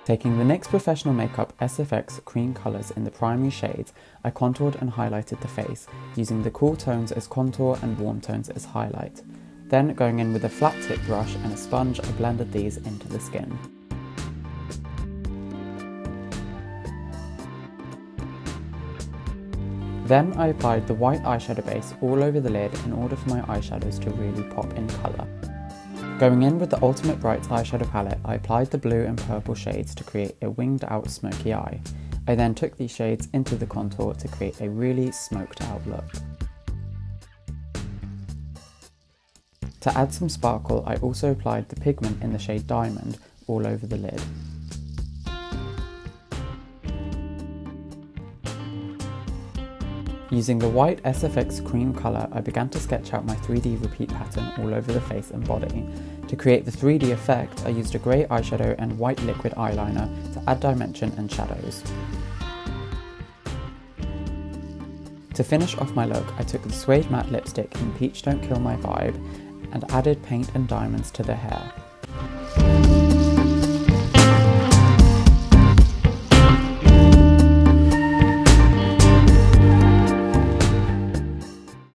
Taking the NYX Professional Makeup SFX cream colours in the primary shades, I contoured and highlighted the face, using the cool tones as contour and warm tones as highlight. Then, going in with a flat tip brush and a sponge, I blended these into the skin. Then I applied the white eyeshadow base all over the lid in order for my eyeshadows to really pop in colour. Going in with the Ultimate Bright eyeshadow palette, I applied the blue and purple shades to create a winged out smoky eye. I then took these shades into the contour to create a really smoked out look. To add some sparkle, I also applied the pigment in the shade Diamond all over the lid. Using the white SFX cream colour, I began to sketch out my 3D repeat pattern all over the face and body. To create the 3D effect, I used a grey eyeshadow and white liquid eyeliner to add dimension and shadows. To finish off my look, I took the Suede Matte lipstick in Peach Don't Kill My Vibe and added paint and diamonds to the hair.